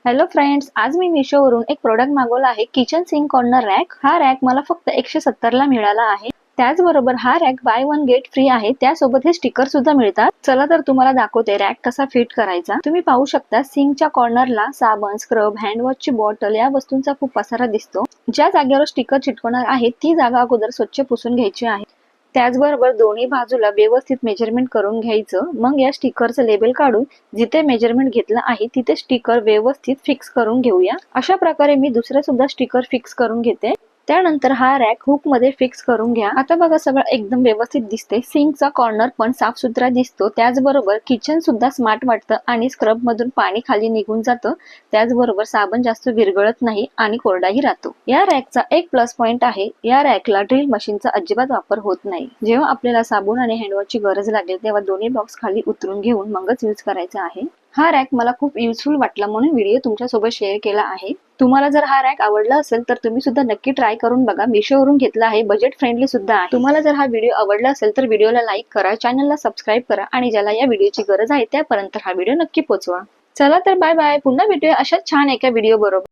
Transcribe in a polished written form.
Hello friends, आज मी मिशोवरून एक प्रोडक्ट मागवला आहे, किचन सिंक कॉर्नर रॅक। हा रॅक मला फक्त 170 ला मिळाला आहे। त्याचबरोबर हा rack buy one get free आहे। त्यासोबत हे स्टिकर सुद्धा मिळतात। चला तर तुम्हाला दाखवते रॅक कसा फिट करायचा। तुम्ही पाहू शकता सिंकच्या कॉर्नरला साबण, स्क्रब, हँडवॉशची बॉटल या वस्तूंचा खूप पसारा दिसतो। ज्या जागेवर स्टिकर चिटकवणार आहे ती जागा अगोदर स्वच्छ पुसून घ्यायची आहे। त्याचबरोबर दोन्ही बाजूला व्यवस्थित मेजरमेंट करून घ्यायचं। मग या स्टिकरचं लेबल काढून जिथे मेजरमेंट घेतलं आहे तिथे स्टिकर व्यवस्थित फिक्स करून घेऊया। अशा प्रकारे मी दुसरे सुद्धा स्टिकर फिक्स करून घेते। त्यानंतर हा रॅक हुक मध्ये फिक्स करून घ्या। आता बघा सगळं एकदम व्यवस्थित दिसते। सिंकचा कॉर्नर पण साफ सुथरा दिसतो। त्याचबरोबर किचन सुद्धा स्मार्ट वाटतं आणि स्क्रब मधून पाणी खाली निघून जातं। त्याचबरोबर साबण जास्त विरघळत नाही आणि कोरडाही राहतो। या रॅकचा एक प्लस पॉइंट आहे, या रॅकला ड्रिल मशीनचा अजिबात वापर होत नाही। जेव्हा आपल्याला साबण आणि हँडवॉशची गरज लागेल तेव्हा दोन्ही बॉक्स खाली उतरून घेऊन मगच यूज करायचा आहे। हा रॅक मला खूप युजफुल वाटला म्हणून व्हिडिओ तुमच्या सोबत शेअर केला आहे। तुम्हाला जर हा रॅक आवडला असेल तर तुम्ही सुद्धा नक्की ट्राय करून बघा। मिशोवरून घेतला आहे, बजेट फ्रेंडली सुद्धा आहे। तुम्हाला जर हा व्हिडिओ आवडला असेल तर व्हिडिओला लाईक करा, चॅनलला सबस्क्राईब करा आणि ज्याला या व्हिडिओची गरज आहे त्यापर्यंत हा व्हिडिओ नक्की पोहोचवा। चला तर बाय बाय, पुन्हा भेटूया अशाच छान एका व्हिडिओ बरोबर।